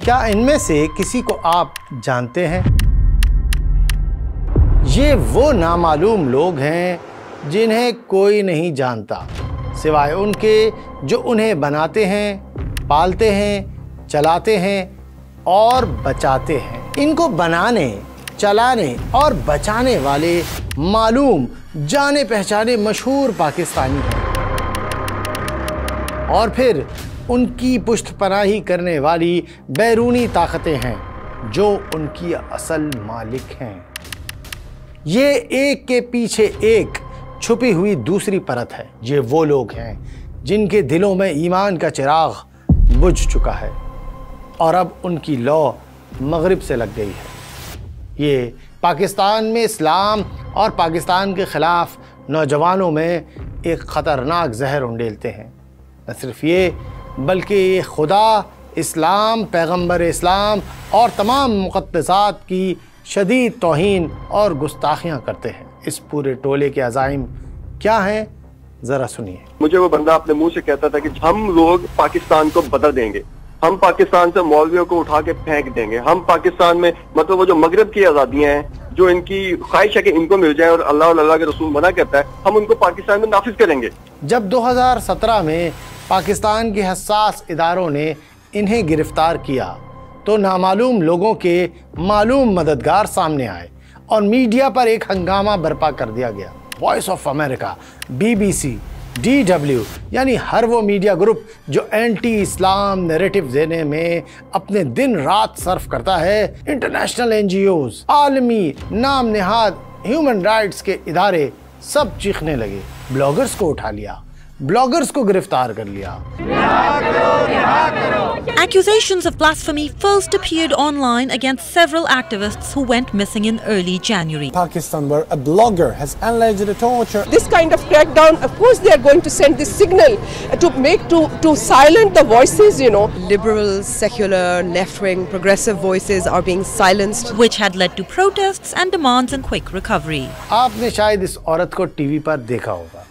क्या इनमें से किसी को आप जानते हैं? ये वो नामालूम लोग हैं जिन्हें कोई नहीं जानता सिवाय उनके जो उन्हें बनाते हैं, पालते हैं, चलाते हैं और बचाते हैं। इनको बनाने, चलाने और बचाने वाले मालूम, जाने पहचाने मशहूर पाकिस्तानी हैं और फिर उनकी पुष्टपनाही करने वाली बैरूनी ताकतें हैं जो उनकी असल मालिक हैं। ये एक के पीछे एक छुपी हुई दूसरी परत है। ये वो लोग हैं जिनके दिलों में ईमान का चिराग बुझ चुका है और अब उनकी लौ मगरिब से लग गई है। ये पाकिस्तान में इस्लाम और पाकिस्तान के ख़िलाफ़ नौजवानों में एक ख़तरनाक जहर उंडेलते हैं। न सिर्फ ये बल्कि ये खुदा, इस्लाम, पैगंबर इस्लाम और तमाम मुक़द्दसात की शदीद तौहीन और गुस्ताखियाँ करते हैं। इस पूरे टोले के अज़ाइम क्या हैं, ज़रा सुनिए। मुझे वो बंदा अपने मुंह से कहता था कि हम लोग पाकिस्तान को बदल देंगे, हम पाकिस्तान से मौलवियों को उठा के फेंक देंगे, हम पाकिस्तान में मतलब वो जो मगरब की आज़ादियाँ हैं जो इनकी ख्वाहिश है कि इनको मिल जाए और अल्लाह और अल्लाह के रसूल मना करता है, हम उनको पाकिस्तान में नाफिज करेंगे। जब 2017 में पाकिस्तान के हसास इदारों ने इन्हें गिरफ्तार किया तो नामालूम लोगों के मालूम मददगार सामने आए और मीडिया पर एक हंगामा बर्पा कर दिया गया। Voice of America, BBC, DW यानी हर वो मीडिया ग्रुप जो एंटी इस्लाम नैरेटिव देने में अपने दिन रात सर्फ करता है, इंटरनेशनल NGOs, आलमी नाम नेहाद ह्यूमन राइट्स के इदारे सब चीखने लगे। ब्लॉगर्स को उठा लिया, ब्लॉगर्स को गिरफ्तार कर लिया। Accusations of blasphemy first appeared online against several activists who went missing in early January. Pakistan, where a blogger has alleged torture. This kind of crackdown, of course, they are going to send this signal to silence the voices, you know. Liberal, secular, left-wing, progressive voices are being silenced, which had led to protests and demands on quick recovery. आपने शायद इस औरत को TV पर देखा होगा।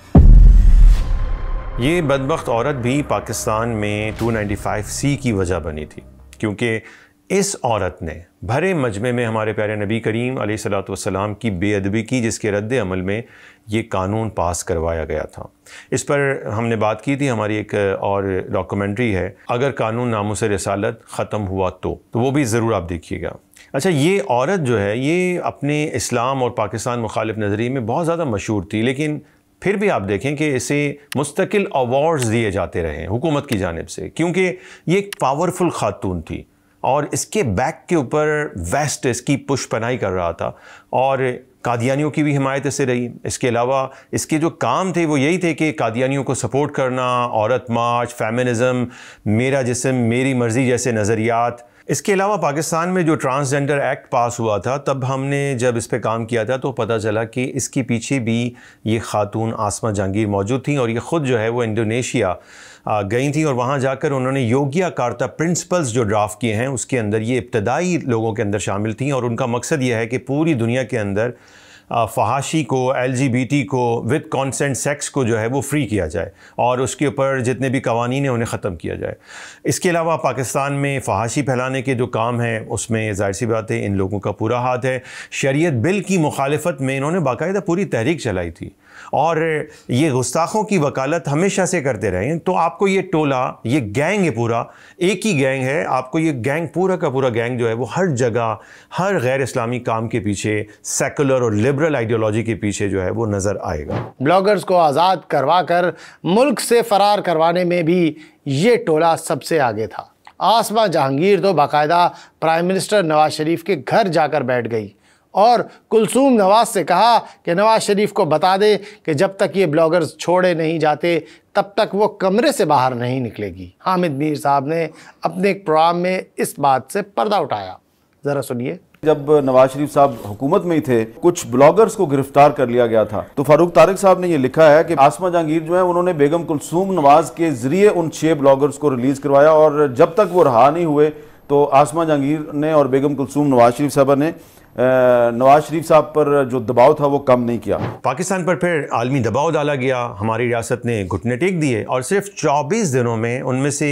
ये बदबख्त औरत भी पाकिस्तान में 295C की वजह बनी थी, क्योंकि इस औरत ने भरे मजमे में हमारे प्यारे नबी करीम अलैहिस्सलाम की बेअदबी की, जिसके रद्द अमल में ये कानून पास करवाया गया था। इस पर हमने बात की थी, हमारी एक और डॉक्यूमेंट्री है, अगर कानून नामूस रिसालत ख़त्म हुआ तो वो भी ज़रूर आप देखिएगा। अच्छा, ये औरत जो है ये अपने इस्लाम और पाकिस्तान मुखालिफ नज़रिए में बहुत ज़्यादा मशहूर थी, लेकिन फिर भी आप देखें कि इसे मुस्तकिल अवार्ड्स दिए जाते रहे हुकूमत की जानिब से, क्योंकि ये एक पावरफुल खातून थी और इसके बैक के ऊपर वेस्ट इसकी पुष्पनाही कर रहा था और कादियानियों की भी हिमायत से रही। इसके अलावा इसके जो काम थे वो यही थे कि कादियानियों को सपोर्ट करना, औरत मार्च, फेमिनिज़म, मेरा जिस्म मेरी मर्ज़ी जैसे नज़रियात। इसके अलावा पाकिस्तान में जो ट्रांसजेंडर एक्ट पास हुआ था, तब हमने जब इस पे काम किया था तो पता चला कि इसके पीछे भी ये खातून आसमा जहांगीर मौजूद थी और ये ख़ुद जो है वो इंडोनेशिया गई थी और वहाँ जाकर उन्होंने योग्या कार्ता प्रिंसिपल्स जो ड्राफ्ट किए हैं उसके अंदर ये इब्तदाई लोगों के अंदर शामिल थी और उनका मकसद ये है कि पूरी दुनिया के अंदर फ़हाशी को, LGBT को, विद कॉन्सेंट सेक्स को जो है वो फ्री किया जाए और उसके ऊपर जितने भी कवानीन हैं उन्हें ख़त्म किया जाए। इसके अलावा पाकिस्तान में फ़हाशी फैलाने के जो काम हैं उसमें ज़ाहिर सी बात है इन लोगों का पूरा हाथ है। शरीयत बिल की मुखालिफत में इन्होंने बाकायदा पूरी तहरीक चलाई थी और ये गुस्ताखों की वकालत हमेशा से करते रहे हैं। तो आपको ये टोला, ये गैंग है, पूरा एक ही गैंग है, आपको ये गैंग पूरा का पूरा गैंग जो है वो हर जगह, हर गैर इस्लामी काम के पीछे, सेकुलर और लिबरल आइडियोलॉजी के पीछे जो है वो नज़र आएगा। ब्लॉगर्स को आज़ाद करवा कर मुल्क से फ़रार करवाने में भी ये टोला सबसे आगे था। आसमा जहांगीर तो बाकायदा प्राइम मिनिस्टर नवाज शरीफ के घर जाकर बैठ गई और कुलसूम नवाज से कहा कि नवाज शरीफ को बता दे कि जब तक ये ब्लॉगर्स छोड़े नहीं जाते तब तक वो कमरे से बाहर नहीं निकलेगी। हामिद मीर साहब ने अपने एक प्रोग्राम में इस बात से पर्दा उठाया, ज़रा सुनिए। जब नवाज शरीफ साहब हुकूमत में ही थे, कुछ ब्लॉगर्स को गिरफ्तार कर लिया गया था, तो फारूक तारिक साहब ने ये लिखा है कि आसमा जहांगीर जो है उन्होंने बेगम कुलसूम नवाज के जरिए उन 6 ब्लॉगर्स को रिलीज करवाया और जब तक वो रहा नहीं हुए तो आसमा जहांगीर ने और बेगम कुलसूम नवाज शरीफ साहब ने नवाज शरीफ साहब पर जो दबाव था वो कम नहीं किया। पाकिस्तान पर फिर आलमी दबाव डाला गया, हमारी रियासत ने घुटने टेक दिए और सिर्फ 24 दिनों में उनमें से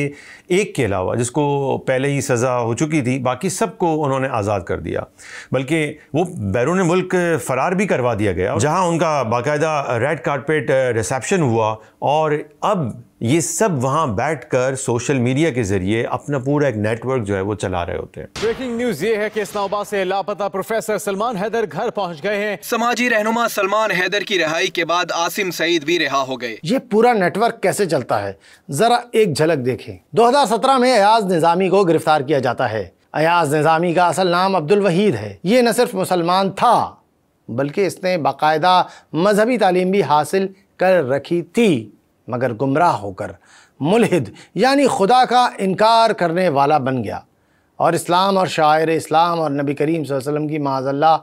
एक के अलावा, जिसको पहले ही सज़ा हो चुकी थी, बाकी सबको उन्होंने आज़ाद कर दिया। बल्कि वो बैरून मुल्क फ़रार भी करवा दिया गया, जहां उनका बाकायदा रेड कारपेट रिसेप्शन हुआ और अब ये सब वहां बैठकर सोशल मीडिया के जरिए अपना पूरा एक नेटवर्क जो है वो चला रहे होते हैं। ब्रेकिंग न्यूज ये है कि इस्लामाबाद से लापता प्रोफेसर सलमान हैदर घर पहुंच गए हैं। समाजी रहनुमा सलमान हैदर की रिहाई के बाद आसिम सईद भी रिहा हो गए। ये पूरा नेटवर्क कैसे चलता है, जरा एक झलक देखें। 2017 में अयाज निजामी को गिरफ्तार किया जाता है। अयाज निजामी का असल नाम अब्दुल वहीद है। ये न सिर्फ मुसलमान था बल्कि इसने बाकायदा मजहबी तालीम भी हासिल कर रखी थी, मगर गुमराह होकर मुल्हिद यानी खुदा का इनकार करने वाला बन गया और इस्लाम और शायर इस्लाम और नबी करीम सल्लल्लाहु अलैहि वसल्लम की माज़अल्लाह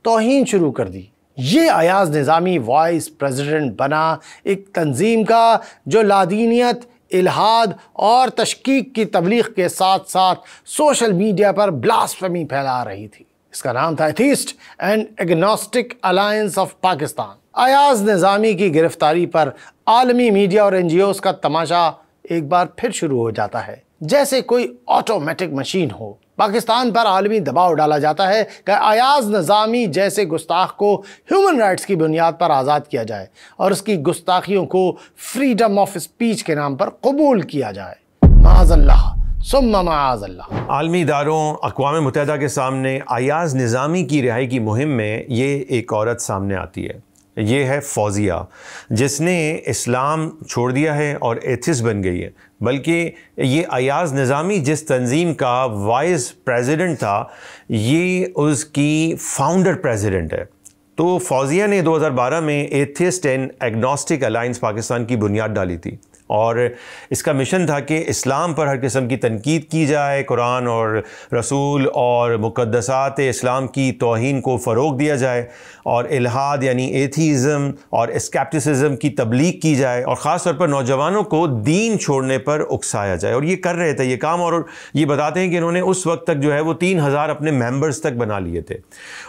तौहीन शुरू कर दी। ये अयाज निज़ामी वाइस प्रेसिडेंट बना एक तंजीम का जो लादीनियत, इल्हाद और तशकीक की तबलीग के साथ साथ सोशल मीडिया पर ब्लास्फेमी फैला रही थी। इसका नाम था atheist and agnostic alliance of Pakistan. Ayaz Nizami की गिरफ्तारी पर आलमी मीडिया और NGOs का तमाशा एक बार फिर शुरू हो जाता है, जैसे कोई ऑटोमेटिक मशीन हो। पाकिस्तान पर आलमी दबाव डाला जाता है कि अयाज निज़ामी जैसे गुस्ताख को ह्यूमन राइट्स की बुनियाद पर आज़ाद किया जाए और उसकी गुस्ताखियों को फ्रीडम ऑफ स्पीच के नाम पर कबूल किया जाए। माज़अल्लाह सुम्मा माज़अल्लाह। आलमी इदारों, अक़वाम मुत्तहिदा के सामने अयाज निज़ामी की रिहाई की मुहिम में ये एक औरत सामने आती है। ये है फौजिया, जिसने इस्लाम छोड़ दिया है और एथिस्ट बन गई है। बल्कि ये अयाज निज़ामी जिस तंजीम का वाइस प्रेसिडेंट था, ये उसकी फाउंडर प्रेसिडेंट है। तो फौजिया ने 2012 में atheist and agnostic alliance Pakistan की बुनियाद डाली थी और इसका मिशन था कि इस्लाम पर हर किस्म की तनकीद की जाए, कुरान और रसूल और मुक़द्दसात इस्लाम की तौहीन को फ़रोग़ दिया जाए और इल्हाद यानी एथीज़म और स्केप्टिसिज्म की तबलीग की जाए और ख़ास तौर पर नौजवानों को दीन छोड़ने पर उकसाया जाए। और ये कर रहे थे ये काम, और ये बताते हैं कि इन्होंने उस वक्त तक जो है वो 3000 अपने मेंबर्स तक बना लिए थे।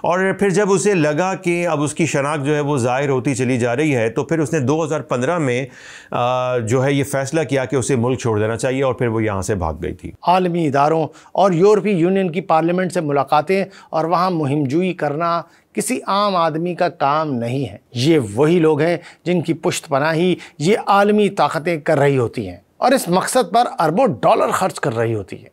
और फिर जब उसे लगा कि अब उसकी शनाख्त जो है वो ज़ाहिर होती चली जा रही है, तो फिर उसने 2015 में जो है ये फैसला किया कि उसे मुल्क छोड़ देना चाहिए और फिर वो यहाँ से भाग गई थी। आलमी इदारों और यूरोपीय यूनियन की पार्लियामेंट से मुलाकातें और वहाँ मुहिमजोई करना किसी आम आदमी का काम नहीं है। ये वही लोग हैं जिनकी पुश्तपनाही ये आलमी ताकतें कर रही होती हैं और इस मकसद पर अरबों डॉलर खर्च कर रही होती है।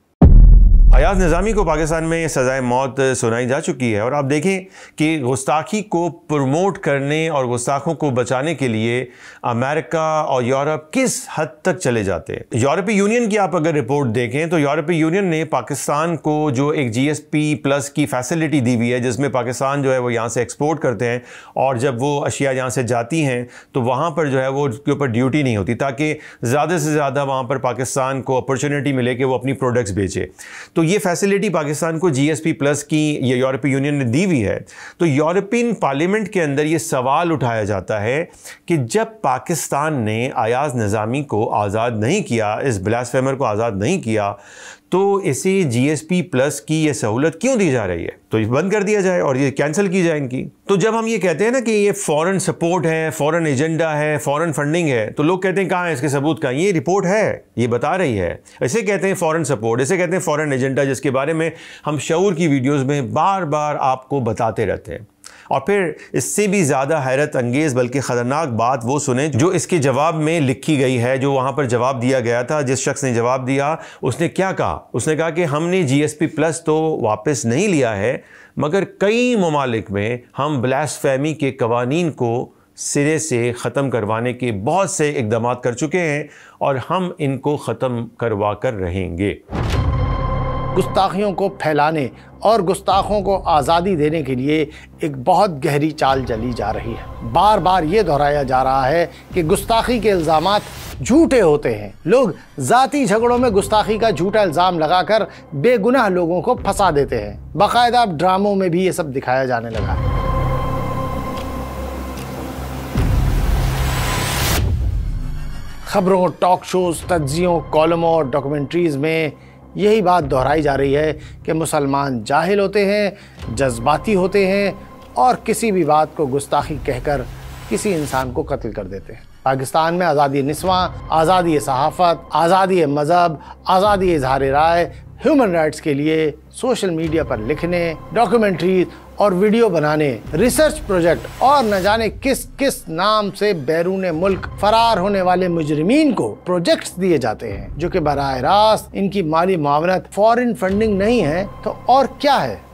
अयाज निज़ामी को पाकिस्तान में सज़ाए मौत सुनाई जा चुकी है और आप देखें कि गुस्ताखी को प्रमोट करने और गुस्ताखों को बचाने के लिए अमेरिका और यूरोप किस हद तक चले जाते हैं। यूरोपीय यूनियन की आप अगर रिपोर्ट देखें तो यूरोपीय यूनियन ने पाकिस्तान को जो एक GSP+ की फैसिलिटी दी हुई है, जिसमें पाकिस्तान जो है वो यहाँ से एक्सपोर्ट करते हैं और जब वो अशिया यहाँ से जाती हैं तो वहाँ पर जो है वो उसके ऊपर ड्यूटी नहीं होती, ताकि ज़्यादा से ज़्यादा वहाँ पर पाकिस्तान को अपॉर्चुनिटी मिले कि वो अपनी प्रोडक्ट्स बेचे। तो ये फैसिलिटी पाकिस्तान को GSP+ की ये यूरोपीय यूनियन ने दी हुई है। तो यूरोपियन पार्लियामेंट के अंदर ये सवाल उठाया जाता है कि जब पाकिस्तान ने अयाज निज़ामी को आज़ाद नहीं किया, इस ब्लास्फेमर को आज़ाद नहीं किया, तो इसे GSP+ की ये सहूलत क्यों दी जा रही है? तो ये बंद कर दिया जाए और ये कैंसिल की जाए इनकी। तो जब हम ये कहते हैं ना कि ये फॉरेन सपोर्ट है, फॉरेन एजेंडा है, फॉरेन फंडिंग है, तो लोग कहते हैं कहाँ है इसके सबूत? कहाँ? ये रिपोर्ट है, ये बता रही है। इसे कहते हैं फॉरेन सपोर्ट, इसे कहते हैं फॉरेन एजेंडा, जिसके बारे में हम शऊर की वीडियोज़ में बार बार आपको बताते रहते हैं। और फिर इससे भी ज़्यादा हैरत अंगेज़ बल्कि ख़तरनाक बात वो सुने जो इसके जवाब में लिखी गई है, जो वहाँ पर जवाब दिया गया था। जिस शख्स ने जवाब दिया उसने क्या कहा? उसने कहा कि हमने GSP+ तो वापस नहीं लिया है, मगर कई ममालिक में हम ब्लास्फेमी के कवानीन को सिरे से ख़त्म करवाने के बहुत से इक़दाम कर चुके हैं और हम इनको ख़त्म करवा कर रहेंगे। गुस्ताखियों को फैलाने और गुस्ताखों को आज़ादी देने के लिए एक बहुत गहरी चाल चली जा रही है। बार बार ये दोहराया जा रहा है कि गुस्ताखी के इल्ज़ामात झूठे होते हैं। लोग ज़ाती झगड़ों में गुस्ताखी का झूठा इल्ज़ाम लगाकर बेगुनाह लोगों को फंसा देते हैं। बाकायदा अब ड्रामों में भी ये सब दिखाया जाने लगा है। खबरों, टॉक शोज, तज्जियों, कॉलमों और डॉक्यूमेंट्रीज़ में यही बात दोहराई जा रही है कि मुसलमान जाहिल होते हैं, जज्बाती होते हैं और किसी भी बात को गुस्ताखी कहकर किसी इंसान को कत्ल कर देते हैं। पाकिस्तान में आज़ादी निस्वां, आज़ादी सहाफ़त, आज़ादी मज़हब, आज़ादी इज़हार राय, ह्यूमन राइट्स के लिए सोशल मीडिया पर लिखने, डॉक्यूमेंट्रीज और वीडियो बनाने, रिसर्च प्रोजेक्ट और न जाने किस किस नाम से बैरून मुल्क फरार होने वाले मुजरिमीन को प्रोजेक्ट्स दिए जाते हैं, जो कि बराह रास्त इनकी माली मुआवनत, फॉरेन फंडिंग नहीं है तो और क्या है।